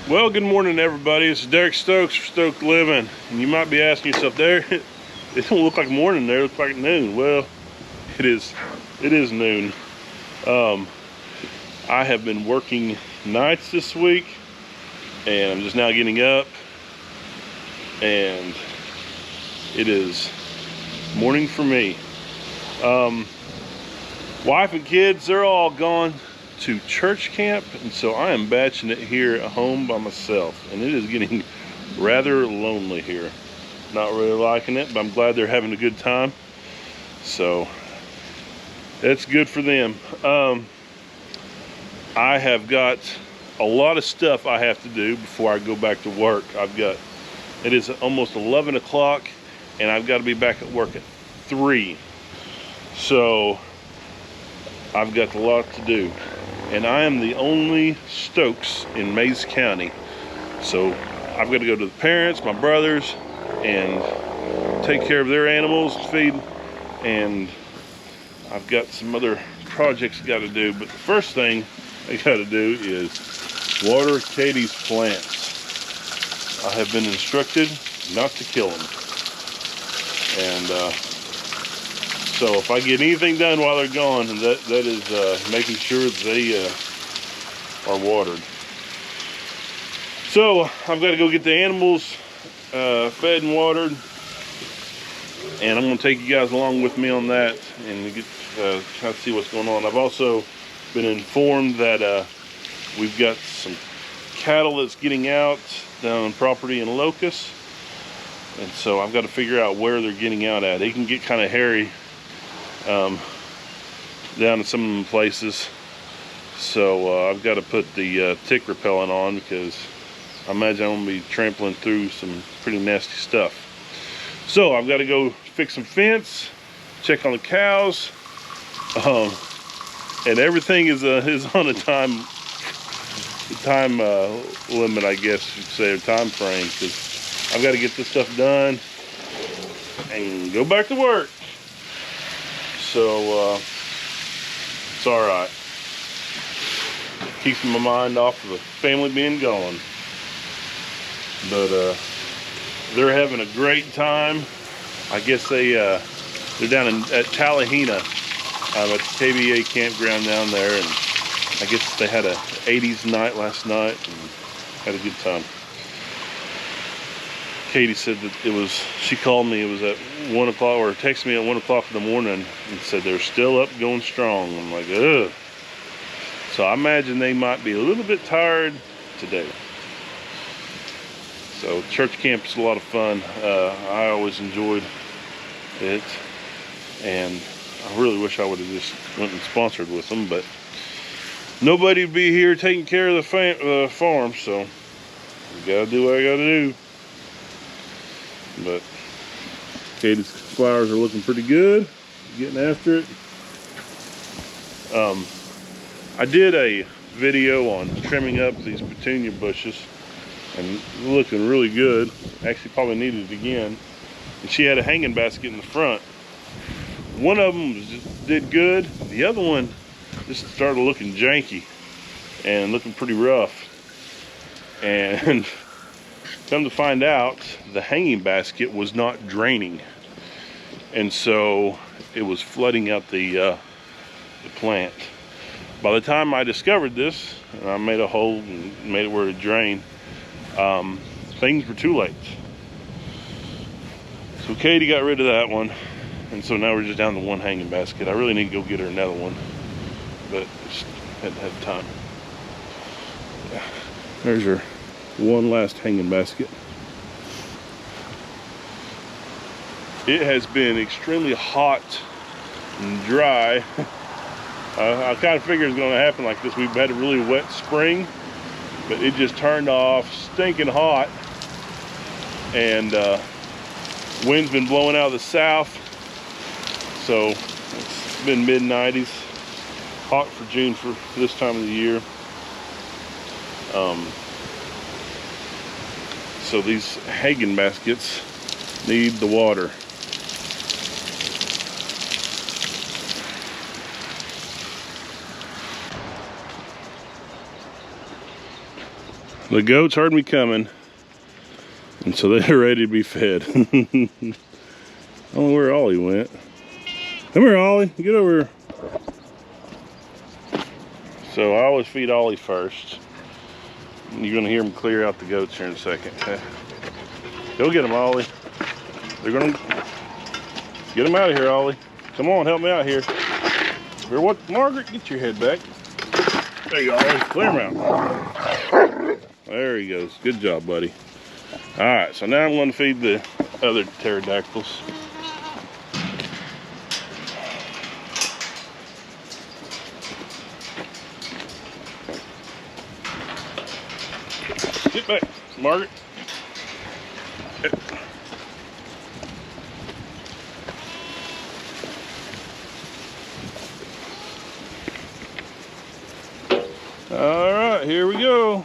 Well, good morning, everybody. This is Derek Stokes for Stoked Living. And you might be asking yourself, there, it don't look like morning there, it looks like noon. Well, it is noon. I have been working nights this week, and I'm just now getting up, and it is morning for me. Wife and kids, they're all gone to church camp, and so I am batching it here at home by myself, and it is getting rather lonely here. Not really liking it, but I'm glad they're having a good time, so that's good for them. I have got a lot of stuff I have to do before I go back to work. It is almost 11 o'clock, and I've got to be back at work at 3, so I've got a lot to do. And I am the only Stokes in Mayes County. So I've got to go to the parents, my brothers, and take care of their animals, feed, and I've got some other projects I got to do. But the first thing I got to do is water Katie's plants. I have been instructed not to kill them. And so if I get anything done while they're gone, that is making sure that they are watered. So I've got to go get the animals fed and watered, and I'm going to take you guys along with me on that and get kind of see what's going on. I've also been informed that we've got some cattle that's getting out down on property in Locust, and so I've got to figure out where they're getting out at. It can get kind of hairy down in some places, so I've got to put the tick repellent on, because I imagine I'm going to be trampling through some pretty nasty stuff. So I've got to go fix some fence, check on the cows, and everything is on a time limit, I guess you'd say, or time frame, because I've got to get this stuff done and go back to work. So it's all right. Keeps my mind off of the family being gone. But they're having a great time. I guess they're down at Tallahena, at the KBA campground down there, and I guess they had a 80s night last night and had a good time. Katie said that she called me, it was at 1 o'clock, or texted me at 1 o'clock in the morning and said they're still up going strong. I'm like, ugh. So I imagine they might be a little bit tired today. So church camp is a lot of fun. I always enjoyed it, and I really wish I would have just went and sponsored with them, but nobody would be here taking care of the farm, so I gotta do what I gotta do. But Katie's flowers are looking pretty good, getting after it. I did a video on trimming up these petunia bushes, and looking really good. Actually probably needed it again. And she had a hanging basket in the front. One of them did good. The other one just started looking janky and looking pretty rough. And come to find out, the hanging basket was not draining, and so it was flooding out the plant. By the time I discovered this, and I made a hole and made it where it drained, things were too late. So Katie got rid of that one, and so now we're just down to one hanging basket. I really need to go get her another one, but just hadn't had time. Yeah. There's her one last hanging basket. It has been extremely hot and dry. I kind of figured it was going to happen like this. We've had a really wet spring, but it just turned off, stinking hot, and wind's been blowing out of the south, so it's been mid-90s, hot for June for this time of the year. So these hanging baskets need the water. The goats heard me coming, and so they're ready to be fed. I don't know where Ollie went. Come here, Ollie. Get over here. So I always feed Ollie first. You're gonna hear him clear out the goats here in a second. Okay? Go get them, Ollie. They're gonna get them out of here, Ollie. Come on, help me out here. Here, what, Margaret? Get your head back. There you go, Ollie. Clear him out. There he goes. Good job, buddy. All right, so now I'm going to feed the other pterodactyls. Get back, Margaret. All right, here we go.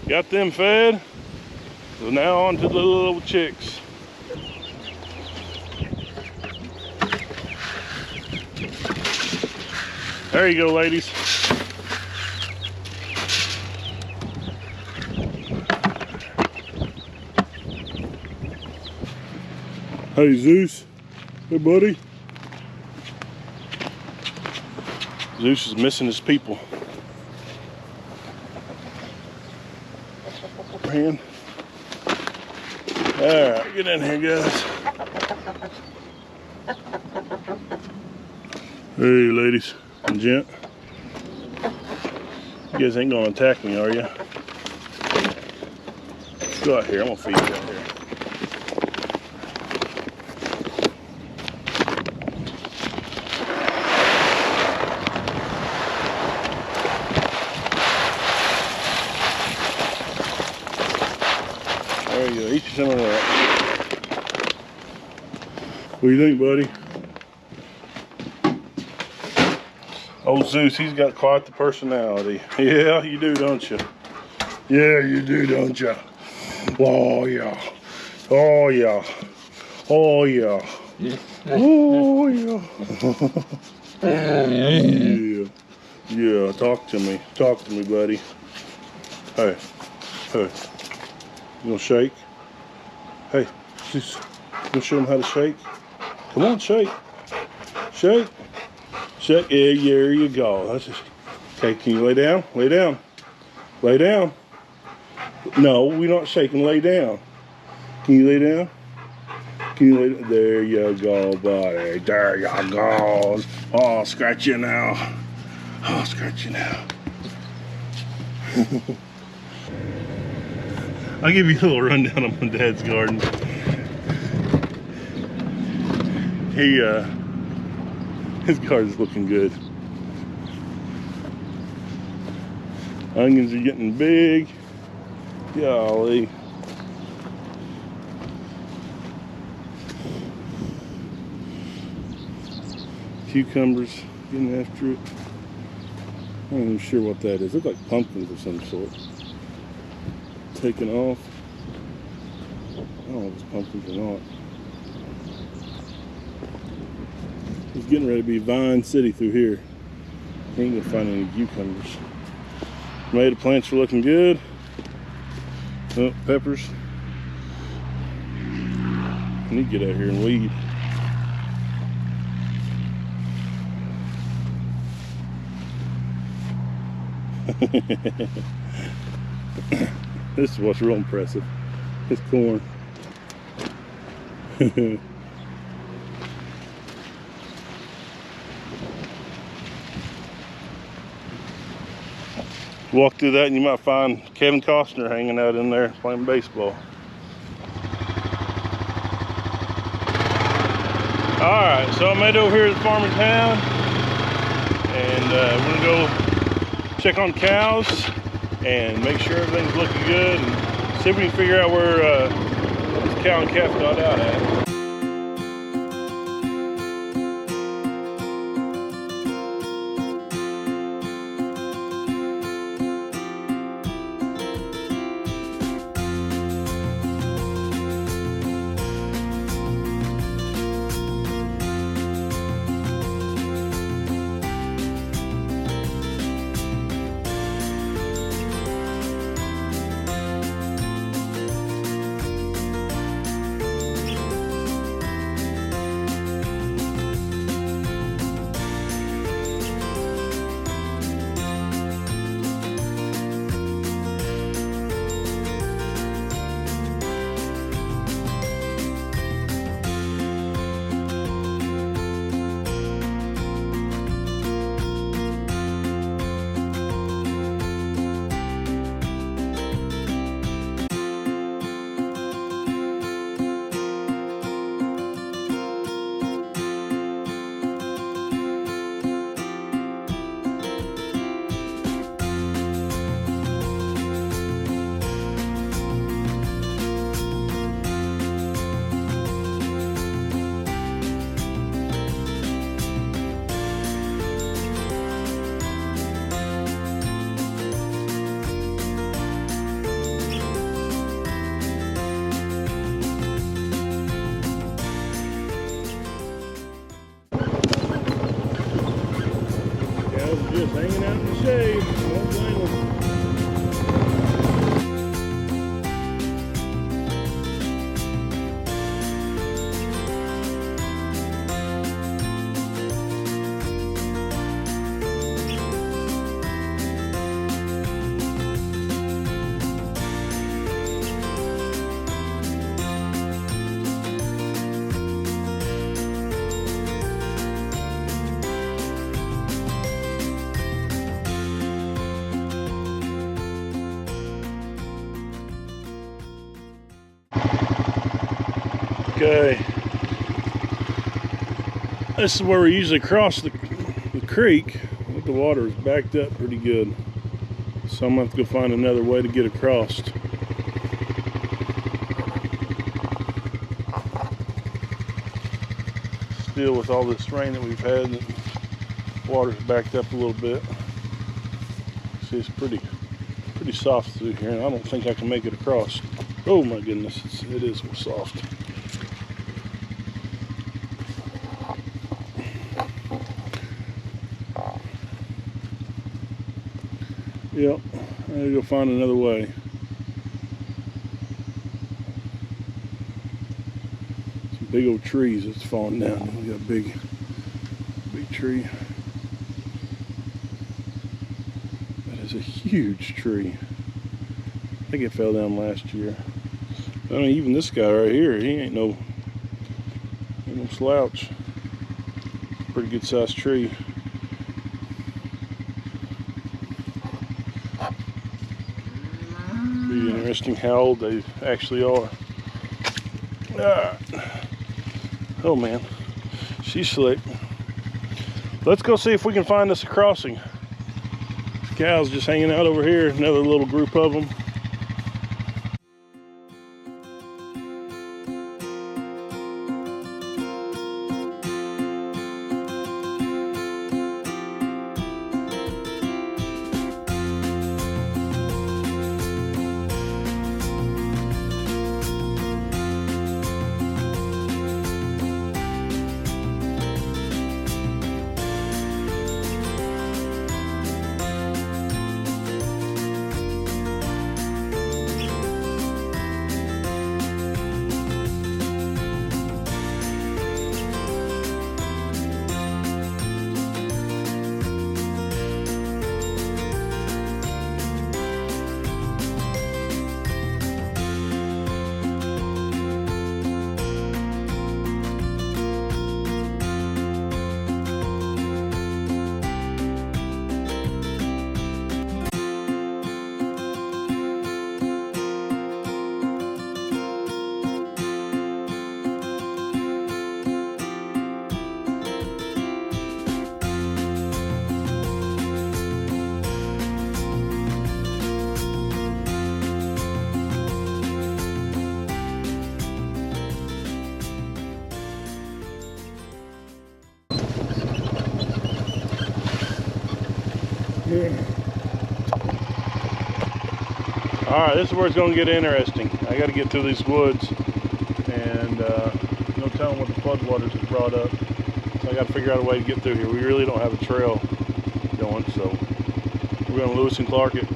Got them fed. So now on to the little chicks. There you go, ladies. Hey, Zeus. Hey, buddy. Zeus is missing his people. Man. All right, get in here, guys. Hey, ladies and gent. You guys ain't gonna attack me, are you? Go out here. I'm gonna feed you out here. There you go. Eat you some of that. What do you think, buddy? Old Zeus, he's got quite the personality. Yeah, you do, don't you? Yeah, you do, don't you? Oh, yeah. Oh, yeah. Oh, yeah. Oh, yeah. Yeah. Yeah, talk to me. Talk to me, buddy. Hey. Hey. You gonna shake? Hey, Zeus. You gonna show them how to shake? Come on, shake. Shake. Shake. Yeah, there you go. That's just, okay, can you lay down? Lay down. Lay down. No, we're not shaking. Lay down. Can you lay down? Can you lay down? There you go, buddy. There you go. Oh, scratch you now. Oh, scratch you now. I'll give you a little rundown on my dad's garden. His garden's looking good. Onions are getting big. Golly. Cucumbers getting after it. I'm not even sure what that is. Look like pumpkins of some sort. Taking off. I don't know if it's pumpkins or not. It's getting ready to be Vine City through here. Ain't gonna find any cucumbers. Tomato plants are looking good. Oh, peppers. I need to get out here and weed. This is what's real impressive. It's corn. Walk through that and you might find Kevin Costner hanging out in there playing baseball. Alright, so I made it over here to the farm in town, and we're gonna go check on cows and make sure everything's looking good and see if we can figure out where this cow and calf got out at. Just hanging out in the shade. Don't blame them. Okay, this is where we usually cross the creek. The water is backed up pretty good, so I'm gonna have to go find another way to get across. Still, with all this rain that we've had, the water's backed up a little bit. See, it's pretty soft through here, and I don't think I can make it across. Oh my goodness, it is soft. Yep, I gotta go find another way. Some big old trees that's falling down. We got a big tree. That is a huge tree. I think it fell down last year. I mean, even this guy right here, he ain't no slouch. Pretty good sized tree. Be interesting how old they actually are. Oh man, she's slick. Let's go see if we can find us a crossing. Cows just hanging out over here, another little group of them. Alright, this is where it's going to get interesting. I got to get through these woods, and no telling what the floodwaters have brought up. So I got to figure out a way to get through here. We really don't have a trail going, so we're going to Lewis and Clark it.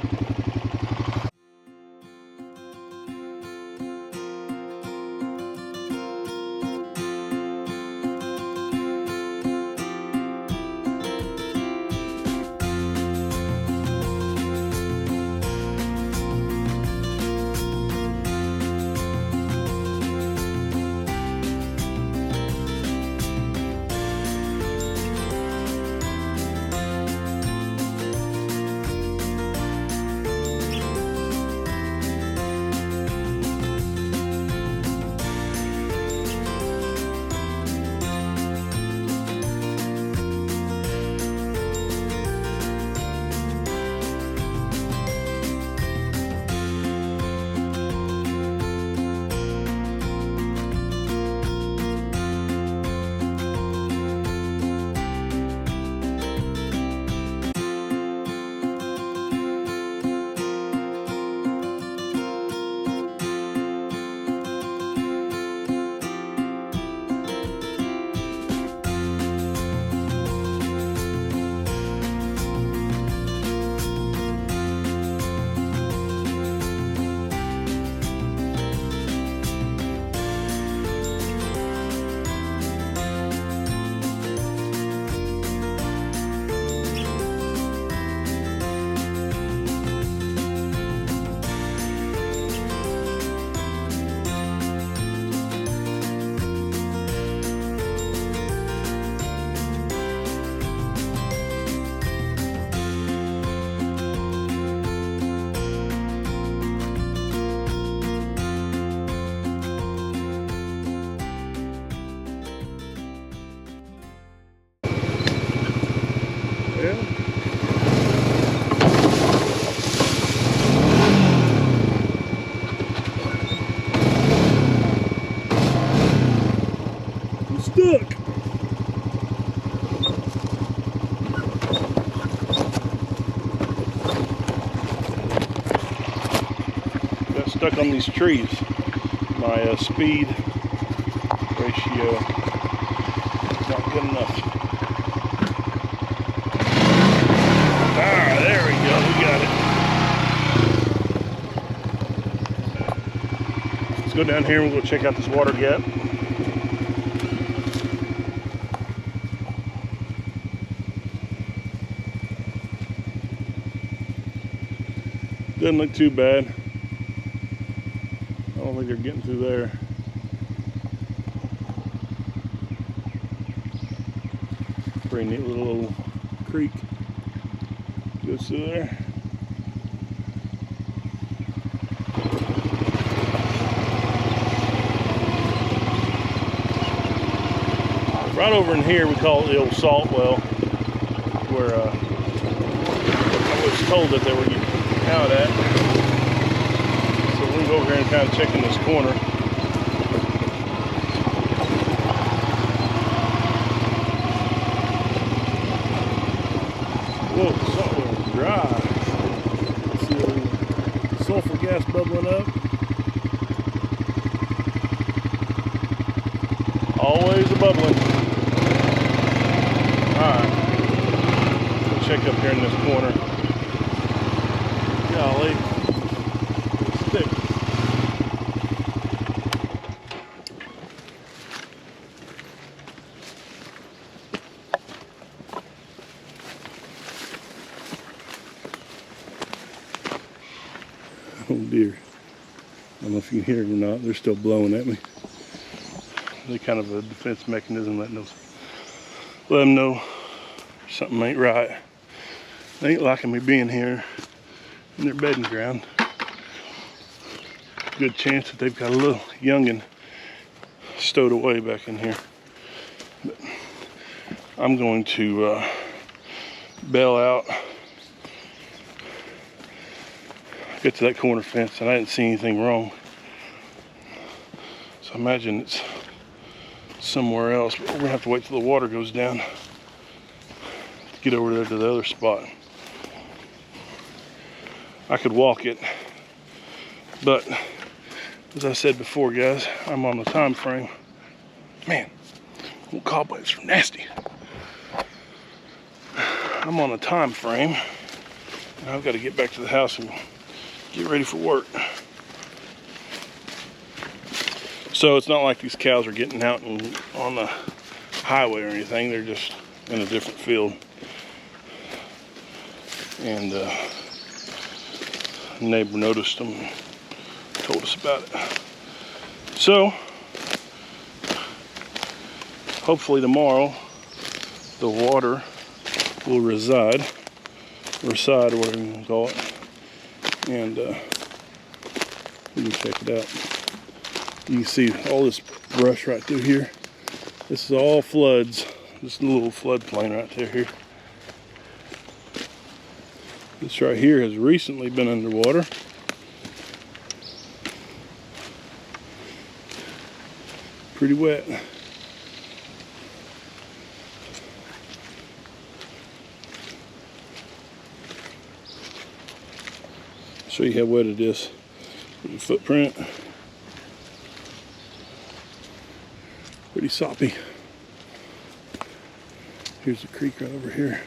stuck on these trees. My speed ratio is not good enough. Ah, there we go. We got it. Let's go down here and we'll go check out this water gap. Doesn't look too bad. I don't think they're getting through there. Pretty neat little creek. Goes through there. Right over in here we call it the old salt well, where I was told that they were getting out at. So we'll go over here and kind of check in this corner. Whoa, the salt well is dry. Let's see the sulfur gas bubbling up. Always a bubbling. Alright. We'll check up here in this corner. Golly. Stick. Oh dear. I don't know if you can hear it or not. They're still blowing at me. They're kind of a defense mechanism letting let them know something ain't right. They ain't liking me being here in their bedding ground. Good chance that they've got a little youngin' stowed away back in here. But I'm going to bail out. Get to that corner fence and I didn't see anything wrong. So I imagine it's somewhere else, but we're gonna have to wait till the water goes down to get over there to the other spot. I could walk it, but as I said before, guys, I'm on the time frame. Man, old cobwebs are nasty. I'm on a time frame, and I've got to get back to the house and get ready for work. So it's not like these cows are getting out and on the highway or anything. They're just in a different field. And neighbor noticed them and told us about it. So hopefully tomorrow the water will reside, or whatever you can call it, and we can check it out. You can see all this brush right through here. This is all floods. This little floodplain right there. This right here has recently been underwater. Pretty wet. Show you how wet it is. The footprint. Pretty soppy. Here's the creek right over here.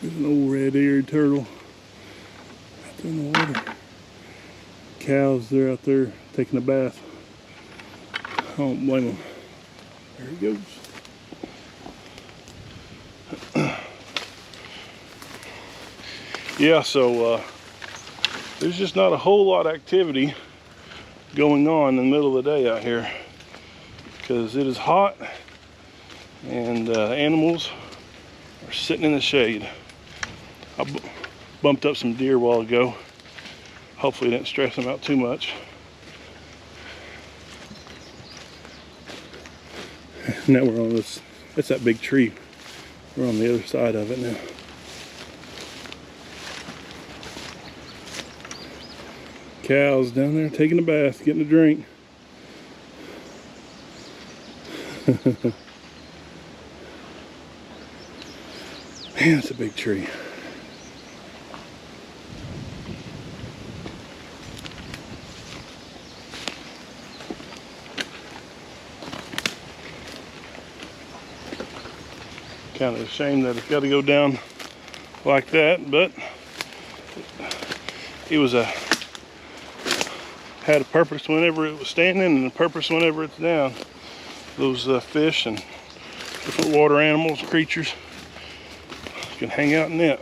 There's an old red-eared turtle out there in the water. Cows, they're out there taking a bath. I don't blame them. There he goes. Yeah, so there's just not a whole lot of activity going on in the middle of the day out here because it is hot and animals are sitting in the shade. I bumped up some deer a while ago. Hopefully it didn't stress them out too much. Now we're on this, that's that big tree. We're on the other side of it now. Cows down there taking a bath, getting a drink. Man, it's a big tree. Kind of a shame that it's got to go down like that, but it was had a purpose whenever it was standing and a purpose whenever it's down. Those fish and different water animals, creatures can hang out in it.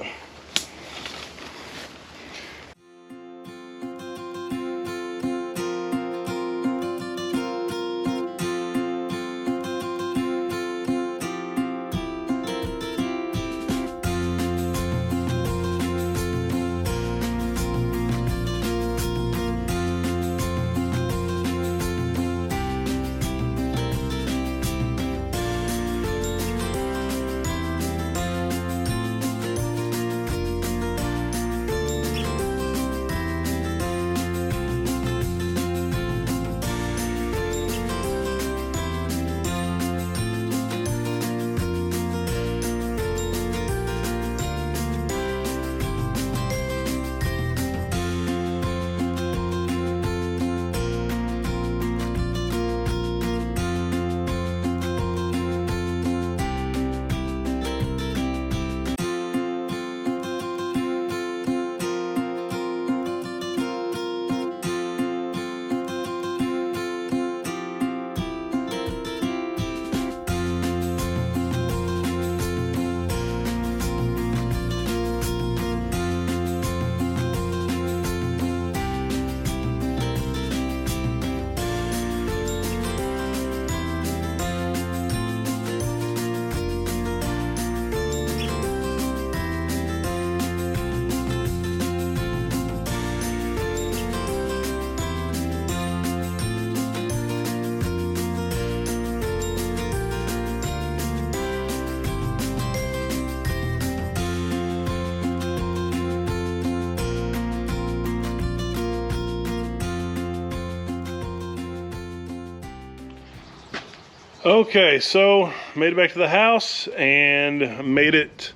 Okay, so made it back to the house and made it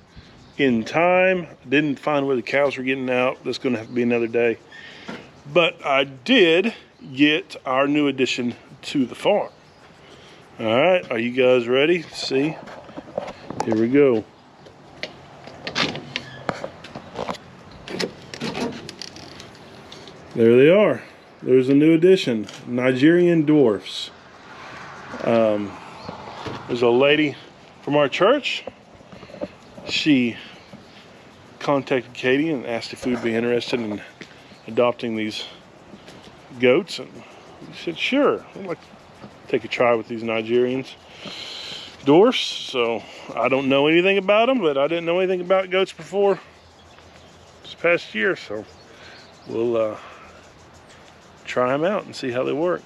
in time. Didn't find where the cows were getting out. That's gonna have to be another day. But I did get our new addition to the farm. All right, are you guys ready? See, here we go. There they are. There's a new addition, Nigerian dwarfs. There's a lady from our church. She contacted Katie and asked if we'd be interested in adopting these goats, and we said sure. I'd like to take a try with these Nigerians dwarfs. So I don't know anything about them, but I didn't know anything about goats before this past year, so we'll try them out and see how they work.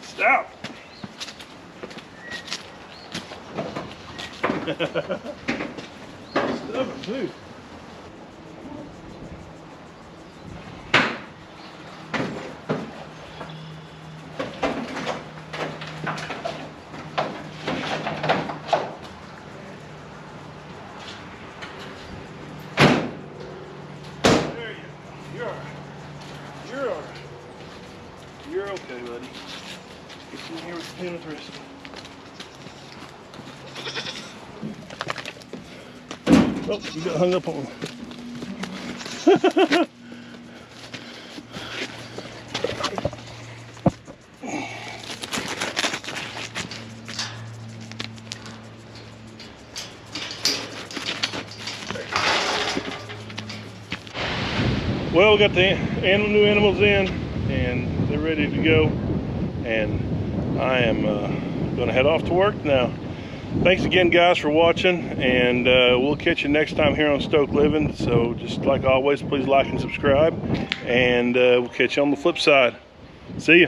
Stout. Stubborn too. There you go. You're all right. You're okay, buddy. Get in here with the pen with the rest. Oh, you got hung up on. Well, we got the new animals in, and they're ready to go. And I am going to head off to work now. Thanks again, guys, for watching, and we'll catch you next time here on Stoke Living. So just like always, please like and subscribe, and we'll catch you on the flip side. See ya.